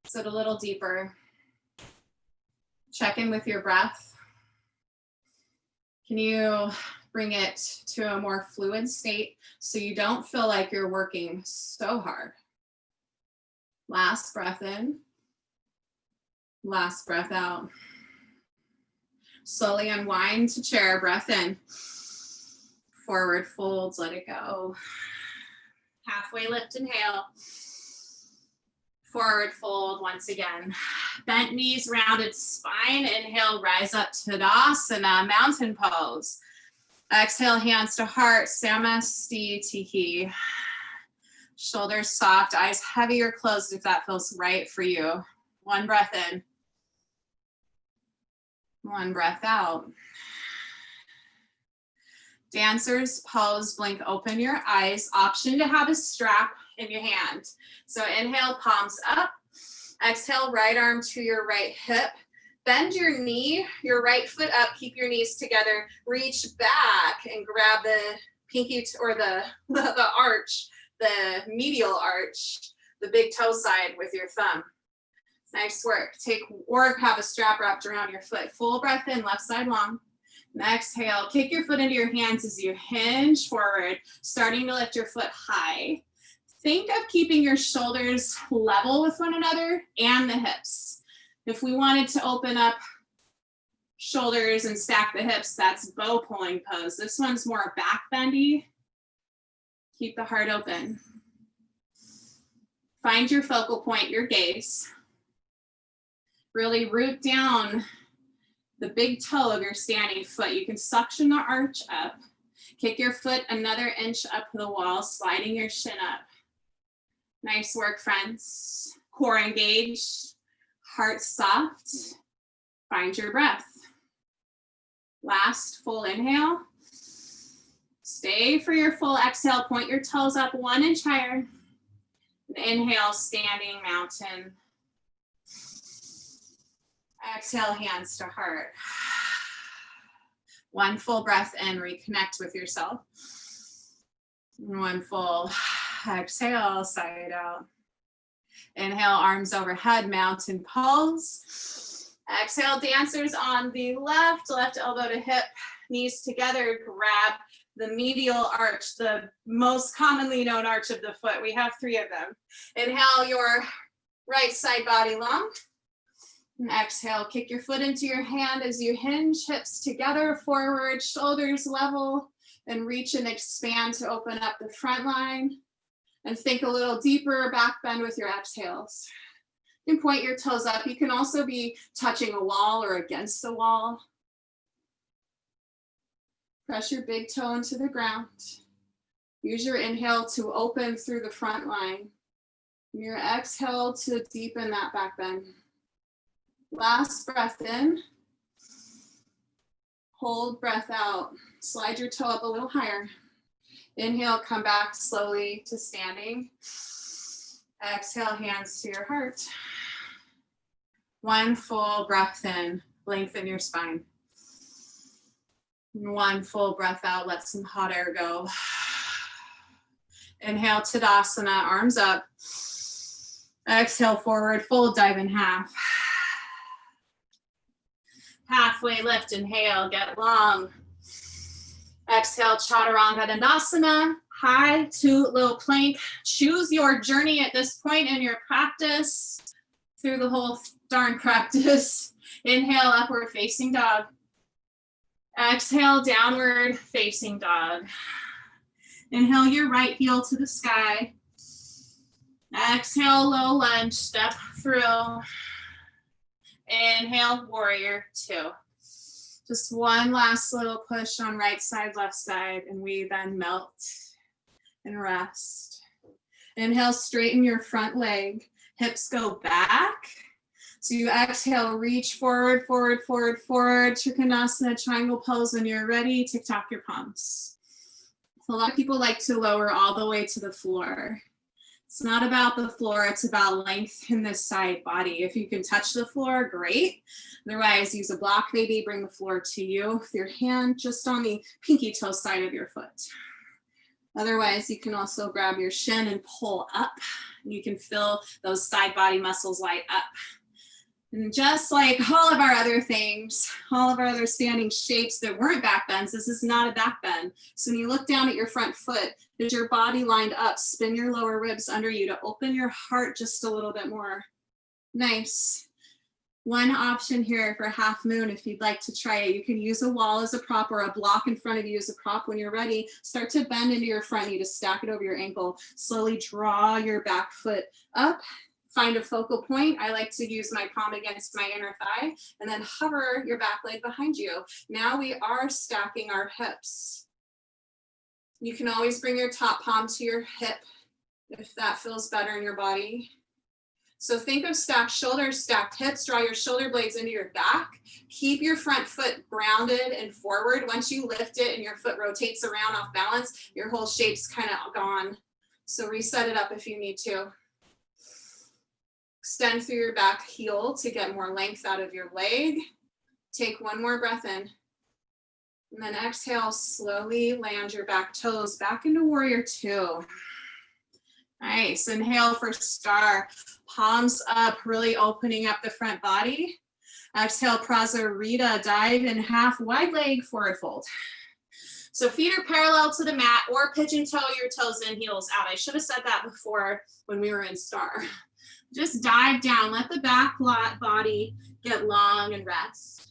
Sit a little deeper. Check in with your breath. Can you bring it to a more fluid state so you don't feel like you're working so hard? Last breath in. Last breath out. Slowly unwind to chair, breath in. Forward folds, let it go. Halfway lift, inhale. Forward fold once again. Bent knees, rounded spine. Inhale, rise up to Tadasana, mountain pose. Exhale, hands to heart, Samastitihi. Shoulders soft, eyes heavy or closed if that feels right for you. One breath in. One breath out. Dancers pose, blink open your eyes. Option to have a strap in your hand. So inhale, palms up. Exhale, right arm to your right hip. Bend your knee, your right foot up, keep your knees together. Reach back and grab the pinky or the arch, the medial arch, the big toe side with your thumb. Nice work. Take or have a strap wrapped around your foot. Full breath in, left side long. And exhale, kick your foot into your hands as you hinge forward, starting to lift your foot high. Think of keeping your shoulders level with one another and the hips. If we wanted to open up shoulders and stack the hips, that's bow pulling pose. This one's more back bendy. Keep the heart open. Find your focal point, your gaze. Really root down the big toe of your standing foot. You can suction the arch up. Kick your foot another inch up the wall, sliding your shin up. Nice work, friends. Core engaged, heart soft. Find your breath. Last full inhale. Stay for your full exhale. Point your toes up 1 inch higher. And inhale, standing mountain. Exhale, hands to heart. One full breath in, reconnect with yourself. One full exhale, side out. Inhale, arms overhead, mountain pose. Exhale, dancers on the left elbow to hip, knees together, grab the medial arch, the most commonly known arch of the foot. We have 3 of them. Inhale, your right side body long. And exhale, kick your foot into your hand as you hinge, hips together, forward, shoulders level, and reach and expand to open up the front line. And think a little deeper, back bend with your exhales. You can point your toes up. You can also be touching a wall or against the wall. Press your big toe into the ground. Use your inhale to open through the front line. And your exhale to deepen that back bend. Last breath in. Hold breath out. Slide your toe up a little higher. Inhale, come back slowly to standing. Exhale, hands to your heart. One full breath in, lengthen your spine. One full breath out, let some hot air go. Inhale, Tadasana, arms up. Exhale, forward fold, dive in half. Halfway lift, inhale, get long. Exhale, Chaturanga Dandasana, high to low plank. Choose your journey at this point in your practice, through the whole darn practice. Inhale, upward facing dog. Exhale, downward facing dog. Inhale your right heel to the sky. Exhale, low lunge, step through. Inhale, warrior two. Just one last little push on right side, left side, and we then melt and rest. Inhale, straighten your front leg. Hips go back. So you exhale, reach forward, forward, forward, forward. Trikonasana, triangle pose. When you're ready, tick-tock your palms. A lot of people like to lower all the way to the floor. It's not about the floor, it's about length in this side body. If you can touch the floor, great. Otherwise, use a block maybe, bring the floor to you with your hand just on the pinky toe side of your foot. Otherwise, you can also grab your shin and pull up. You can feel those side body muscles light up. And just like all of our other things, all of our other standing shapes that weren't back bends, this is not a back bend. So when you look down at your front foot, is your body lined up? Spin your lower ribs under you to open your heart just a little bit more. Nice. One option here for half moon, if you'd like to try it, you can use a wall as a prop or a block in front of you as a prop. When you're ready, start to bend into your front knee to stack it over your ankle. Slowly draw your back foot up. Find a focal point. I like to use my palm against my inner thigh and then hover your back leg behind you. Now we are stacking our hips. You can always bring your top palm to your hip if that feels better in your body. So think of stacked shoulders, stacked hips, draw your shoulder blades into your back. Keep your front foot grounded and forward. Once you lift it and your foot rotates around off balance, your whole shape's kind of gone. So reset it up if you need to. Extend through your back heel to get more length out of your leg. Take one more breath in. And then exhale, slowly land your back toes back into warrior two. Nice, inhale for star. Palms up, really opening up the front body. Exhale, Prasarita, dive in half, wide leg, forward fold. So feet are parallel to the mat or pigeon toe your toes in, heels out. I should have said that before when we were in star. Just dive down, let the back body get long and rest.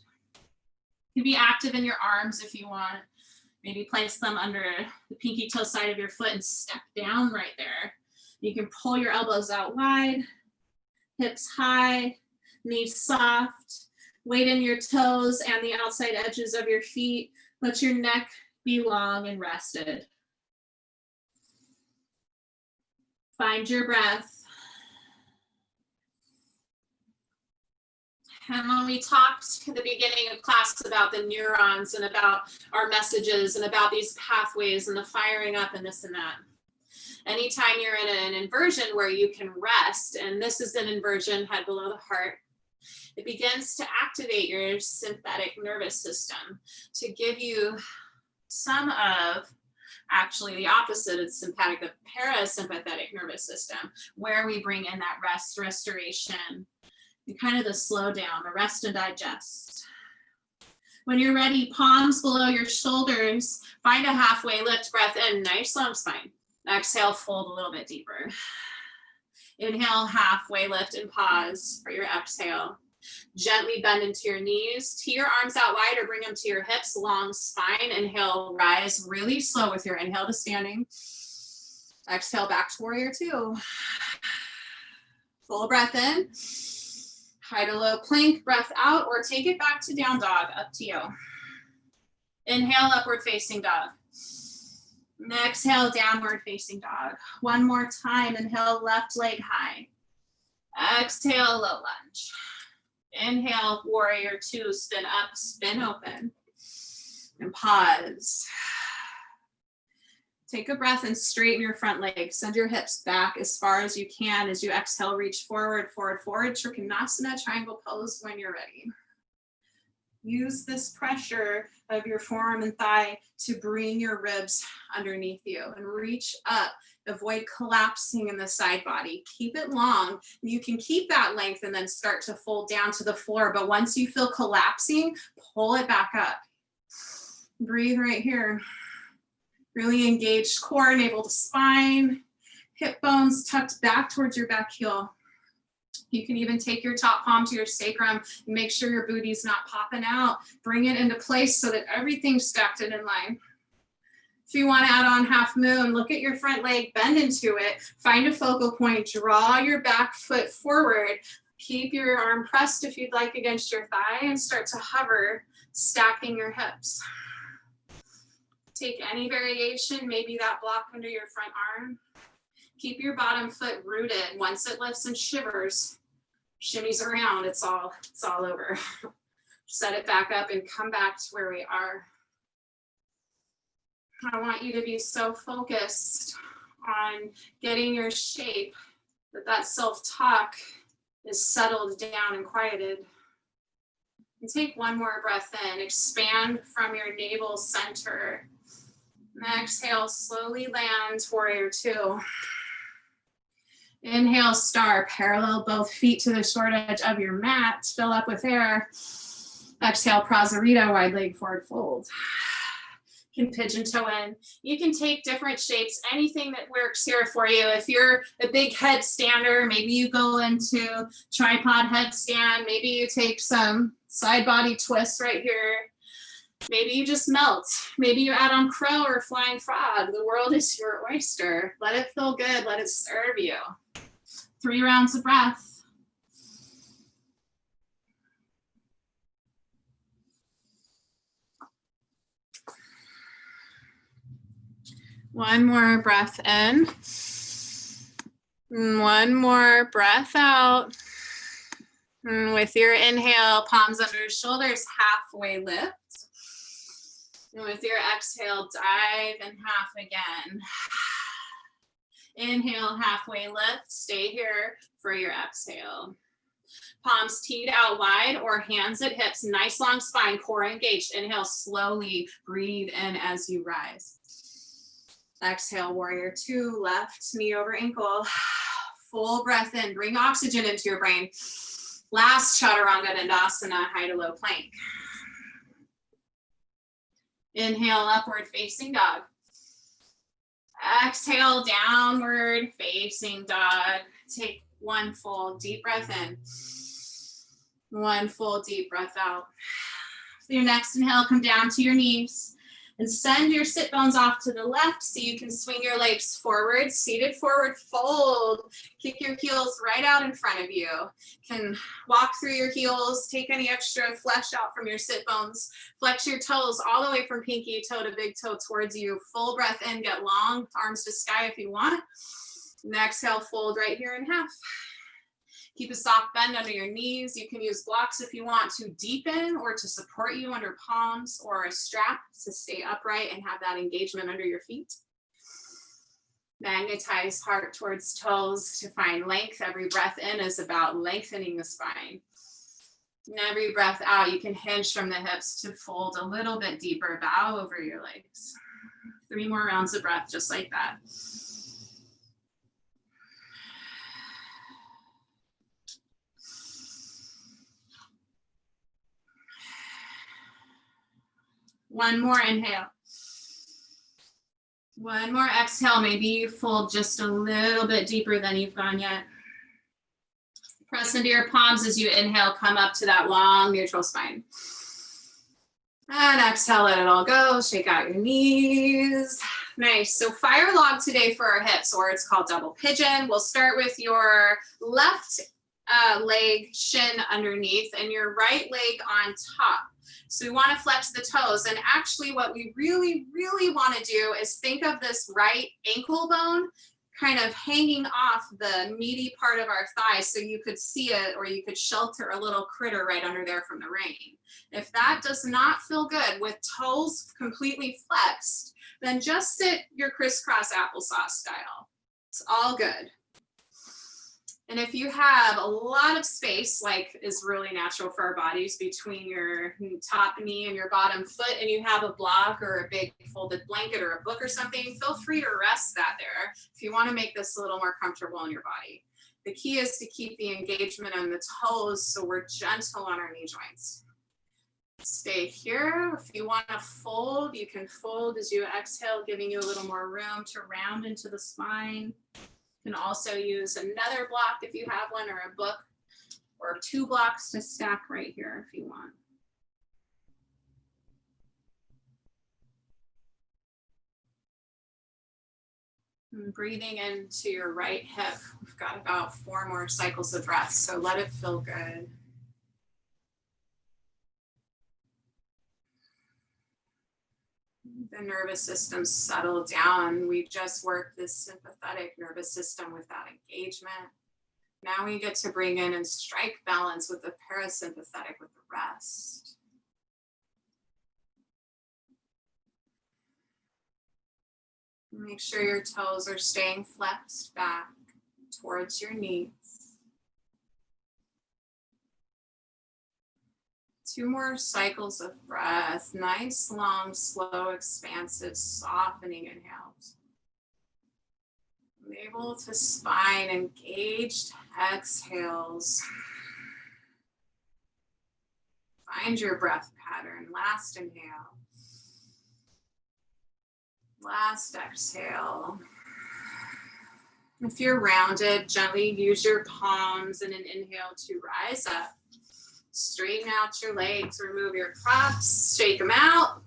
You can be active in your arms if you want. Maybe place them under the pinky toe side of your foot and step down right there. You can pull your elbows out wide, hips high, knees soft, weight in your toes and the outside edges of your feet. Let your neck be long and rested. Find your breath. And when we talked at the beginning of class about the neurons and about our messages and about these pathways and the firing up and this and that, anytime you're in an inversion where you can rest, and this is an inversion, head below the heart, it begins to activate your sympathetic nervous system to give you some of, actually the opposite of sympathetic, the parasympathetic nervous system, where we bring in that rest, restoration, and kind of the slow down, the rest and digest. When you're ready, palms below your shoulders, find a halfway lift, breath in, nice long spine. Exhale, fold a little bit deeper. Inhale, halfway lift and pause for your exhale. Gently bend into your knees, tee your arms out wide or bring them to your hips, long spine. Inhale, rise really slow with your inhale to standing. Exhale, back to warrior two. Full breath in. High to low plank, breath out, or take it back to down dog, up to you. Inhale, upward facing dog. And exhale, downward facing dog. One more time, inhale, left leg high. Exhale, low lunge. Inhale, warrior two, spin up, spin open. And pause. Take a breath and straighten your front leg. Send your hips back as far as you can. As you exhale, reach forward, forward, forward. Trikonasana, triangle pose when you're ready. Use this pressure of your forearm and thigh to bring your ribs underneath you and reach up. Avoid collapsing in the side body. Keep it long. You can keep that length and then start to fold down to the floor. But once you feel collapsing, pull it back up. Breathe right here. Really engaged core, navel to spine, hip bones tucked back towards your back heel. You can even take your top palm to your sacrum and make sure your booty's not popping out. Bring it into place so that everything's stacked and in line. If you want to add on half moon, look at your front leg, bend into it, find a focal point, draw your back foot forward, keep your arm pressed if you'd like against your thigh, and start to hover, stacking your hips. Take any variation, maybe that block under your front arm. Keep your bottom foot rooted. Once it lifts and shivers, shimmies around, it's all over. Set it back up and come back to where we are. I want you to be so focused on getting your shape that self-talk is settled down and quieted. And take one more breath in, expand from your navel center. And exhale, slowly land, warrior two. Inhale, star, parallel both feet to the short edge of your mat, fill up with air. Exhale, prasarita, wide leg forward fold. You can pigeon toe in. You can take different shapes, anything that works here for you. If you're a big headstander, maybe you go into tripod headstand. Maybe you take some side body twists right here. Maybe you just melt. Maybe you add on crow or flying frog. The world is your oyster. Let it feel good. Let it serve you. 3 rounds of breath. One more breath in. One more breath out. And with your inhale, palms under shoulders, halfway lift. And with your exhale, dive in half again. Inhale, halfway lift. Stay here for your exhale. Palms teed out wide or hands at hips. Nice long spine, core engaged. Inhale, slowly breathe in as you rise. Exhale, warrior two, left knee over ankle. Full breath in, bring oxygen into your brain. Last chaturanga dandasana, high to low plank. Inhale, upward facing dog. Exhale, downward facing dog. Take one full deep breath in. One full deep breath out. For your next inhale, come down to your knees and send your sit bones off to the left so you can swing your legs forward, seated forward fold. Kick your heels right out in front of you. You can walk through your heels, take any extra flesh out from your sit bones, flex your toes all the way from pinky toe to big toe towards you. Full breath in, get long, arms to sky if you want. And exhale, fold right here in half. Keep a soft bend under your knees. You can use blocks if you want to deepen or to support you under palms, or a strap to stay upright and have that engagement under your feet. Magnetize heart towards toes to find length. Every breath in is about lengthening the spine. And every breath out, you can hinge from the hips to fold a little bit deeper, bow over your legs. 3 more rounds of breath, just like that. One more inhale. One more exhale. Maybe you fold just a little bit deeper than you've gone yet. Press into your palms as you inhale, come up to that long neutral spine. And exhale, let it all go. Shake out your knees. Nice. So fire log today for our hips, or it's called double pigeon. We'll start with your left leg shin underneath and your right leg on top. So we want to flex the toes, and actually what we really, really want to do is think of this right ankle bone kind of hanging off the meaty part of our thigh so you could see it, or you could shelter a little critter right under there from the rain. If that does not feel good with toes completely flexed, then just sit your crisscross applesauce style. It's all good. And if you have a lot of space, like is really natural for our bodies, between your top knee and your bottom foot, and you have a block or a big folded blanket or a book or something, feel free to rest that there if you want to make this a little more comfortable in your body. The key is to keep the engagement on the toes so we're gentle on our knee joints. Stay here. If you want to fold, you can fold as you exhale, giving you a little more room to round into the spine. You can also use another block if you have one, or a book, or 2 blocks to stack right here if you want. And breathing into your right hip. We've got about 4 more cycles of breath, so let it feel good. The nervous system settle down. We just worked this sympathetic nervous system with that engagement. Now we get to bring in and strike balance with the parasympathetic with the rest. Make sure your toes are staying flexed back towards your knees. 2 more cycles of breath. Nice, long, slow, expansive, softening inhales. Navel to spine, engaged exhales. Find your breath pattern. Last inhale. Last exhale. If you're rounded, gently use your palms in an inhale to rise up. Straighten out your legs, remove your props, shake them out.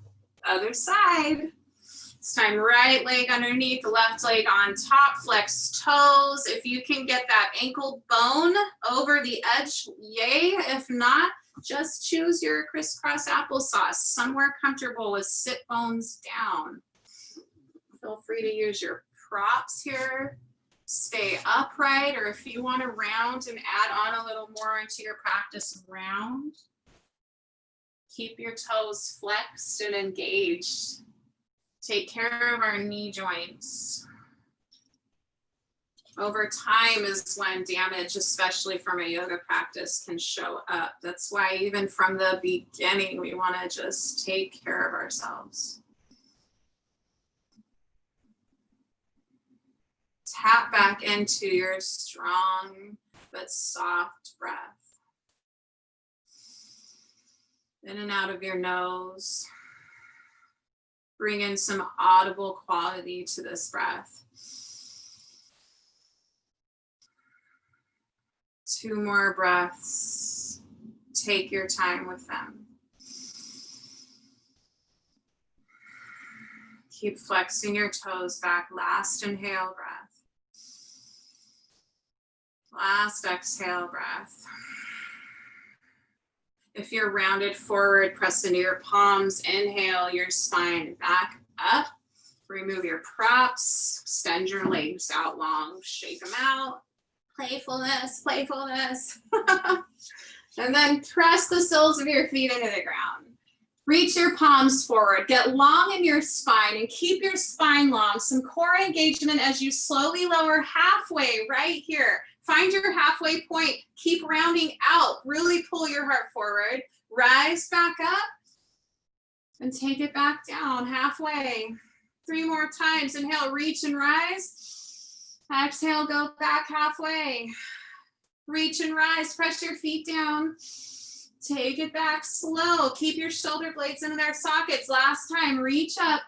Other side. This time, right leg underneath, left leg on top, flex toes. If you can get that ankle bone over the edge, yay. If not, just choose your crisscross applesauce, somewhere comfortable with sit bones down. Feel free to use your props here. Stay upright, or if you want to round and add on a little more into your practice, round. Keep your toes flexed and engaged. Take care of our knee joints. Over time is when damage, especially from a yoga practice, can show up. That's why even from the beginning, we want to just take care of ourselves. Tap back into your strong but soft breath. In and out of your nose. Bring in some audible quality to this breath. 2 more breaths. Take your time with them. Keep flexing your toes back. Last inhale breath. Last exhale breath. If you're rounded forward, press into your palms. Inhale your spine back up. Remove your props. Extend your legs out long. Shake them out. Playfulness, playfulness. And then press the soles of your feet into the ground. Reach your palms forward. Get long in your spine and keep your spine long. Some core engagement as you slowly lower halfway right here. Find your halfway point. Keep rounding out. Really pull your heart forward. Rise back up and take it back down halfway. 3 more times. Inhale, reach and rise. Exhale, go back halfway. Reach and rise. Press your feet down. Take it back slow. Keep your shoulder blades in their sockets. Last time, reach up.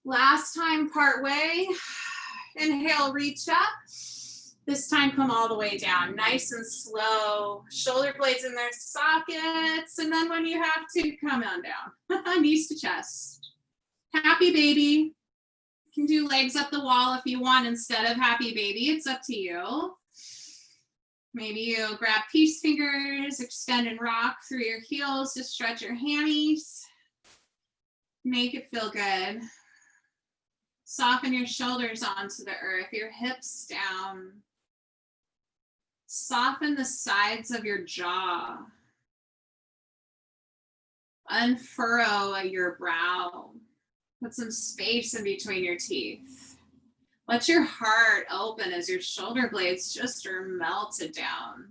Last time, part way. Inhale, reach up. This time, come all the way down. Nice and slow. Shoulder blades in their sockets. And then when you have to, come on down. Knees to chest. Happy baby. You can do legs up the wall if you want instead of happy baby. It's up to you. Maybe you grab peace fingers, extend and rock through your heels to stretch your hammies. Make it feel good. Soften your shoulders onto the earth, your hips down. Soften the sides of your jaw. Unfurrow your brow. Put some space in between your teeth. Let your heart open as your shoulder blades just are melted down.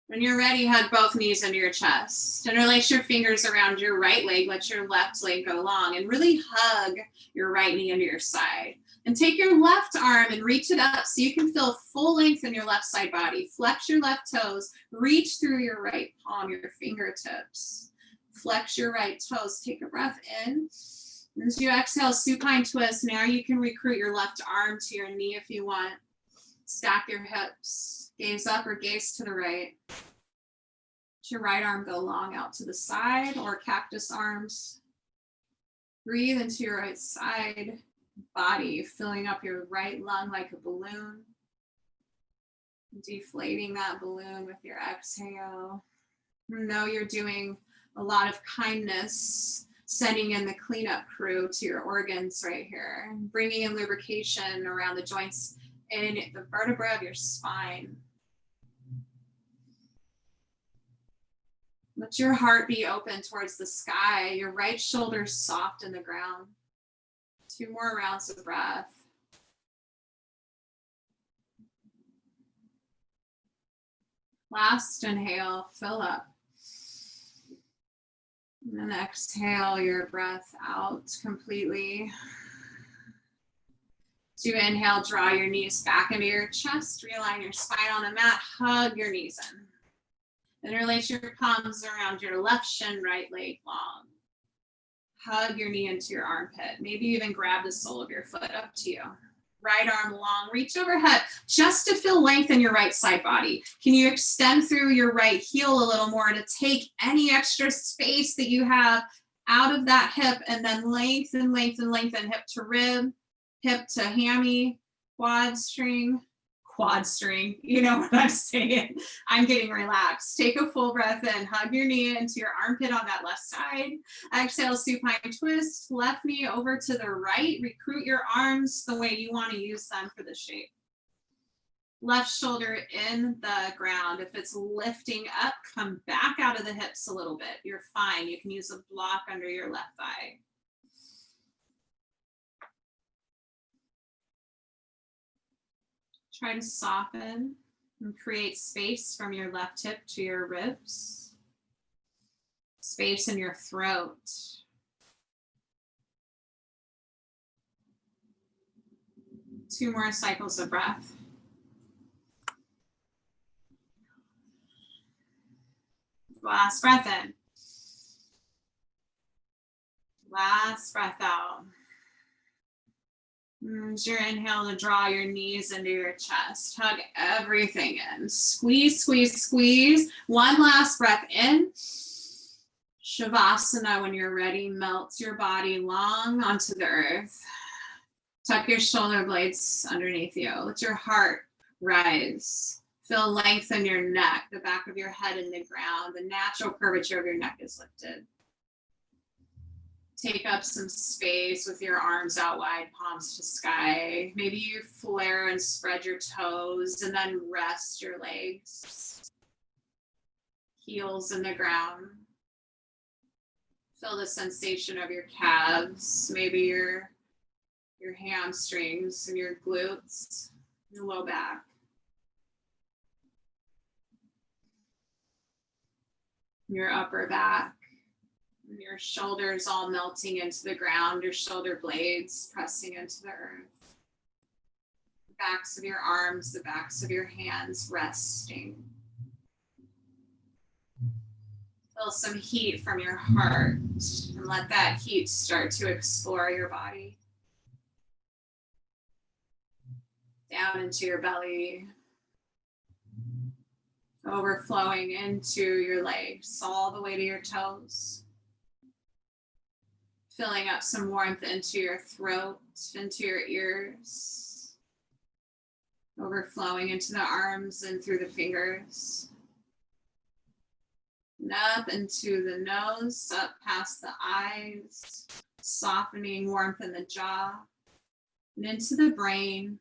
When you're ready, hug both knees into your chest. Interlace your fingers around your right leg. Let your left leg go long and really hug your right knee into your side. And take your left arm and reach it up so you can feel full length in your left side body. Flex your left toes. Reach through your right palm, your fingertips. Flex your right toes. Take a breath in. As you exhale, supine twist. Now you can recruit your left arm to your knee if you want. Stack your hips. Gaze up or gaze to the right. Let your right arm go long out to the side or cactus arms. Breathe into your right side body, filling up your right lung like a balloon. Deflating that balloon with your exhale. Know you're doing a lot of kindness, sending in the cleanup crew to your organs right here, bringing in lubrication around the joints in the vertebra of your spine. Let your heart be open towards the sky, your right shoulder soft in the ground. 2 more rounds of breath. Last inhale, fill up. And then exhale your breath out completely. As you inhale, draw your knees back into your chest, realign your spine on the mat, hug your knees in. Interlace your palms around your left shin, right leg long. Hug your knee into your armpit. Maybe even grab the sole of your foot, up to you. Right arm long, reach overhead just to feel length in your right side body. Can you extend through your right heel a little more to take any extra space that you have out of that hip, and then lengthen, lengthen, lengthen, hip to rib, hip to hammy, quad string, you know what I'm saying. I'm getting relaxed. Take a full breath in, hug your knee into your armpit on that left side. Exhale, supine twist, left knee over to the right. Recruit your arms the way you want to use them for the shape. Left shoulder in the ground. If it's lifting up, come back out of the hips a little bit. You're fine. You can use a block under your left thigh. Try to soften and create space from your left hip to your ribs. Space in your throat. Two more cycles of breath. Last breath in. Last breath out. Use your inhale to draw your knees into your chest. Hug everything in. Squeeze, squeeze, squeeze. One last breath in. Shavasana, when you're ready, melts your body long onto the earth. Tuck your shoulder blades underneath you. Let your heart rise. Feel length in your neck, the back of your head in the ground. The natural curvature of your neck is lifted. Take up some space with your arms out wide, palms to sky. Maybe you flare and spread your toes and then rest your legs. Heels in the ground. Feel the sensation of your calves, maybe your hamstrings and your glutes, your low back. Your upper back. Your shoulders all melting into the ground, your shoulder blades pressing into the earth. The backs of your arms, the backs of your hands resting. Feel some heat from your heart and let that heat start to explore your body. Down into your belly. Overflowing into your legs, all the way to your toes. Filling up some warmth into your throat, into your ears. Overflowing into the arms and through the fingers. And up into the nose, up past the eyes. Softening warmth in the jaw. And into the brain.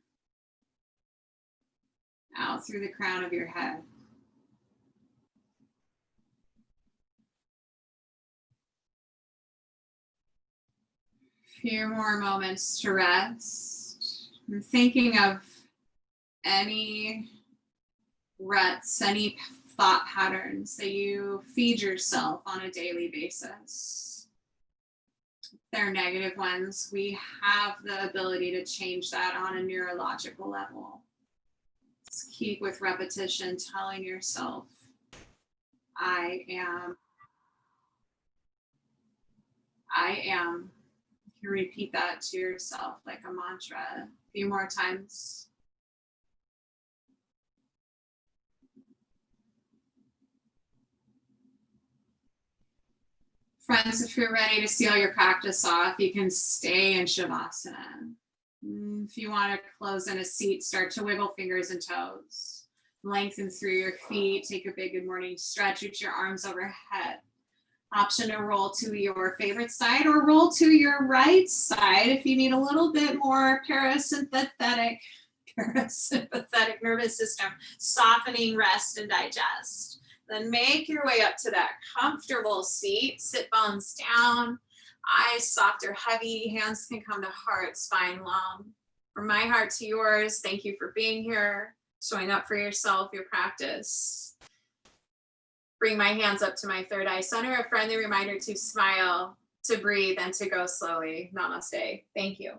Out through the crown of your head. Few more moments to rest. I'm thinking of any ruts, any thought patterns that you feed yourself on a daily basis. If they're negative ones, we have the ability to change that on a neurological level. Just keep with repetition telling yourself, I am I am. You can repeat that to yourself like a mantra a few more times. Friends, if you're ready to seal your practice off, you can stay in Shavasana. If you want to close in a seat, start to wiggle fingers and toes. Lengthen through your feet. Take a big good morning stretch. Reach your arms overhead. Option to roll to your favorite side or roll to your right side if you need a little bit more parasympathetic nervous system, softening, rest, and digest. Then make your way up to that comfortable seat. Sit bones down, eyes soft or heavy, hands can come to heart, spine long. From my heart to yours, thank you for being here, showing up for yourself, your practice. Bring my hands up to my third eye center, a friendly reminder to smile, to breathe, and to go slowly. Namaste. Thank you.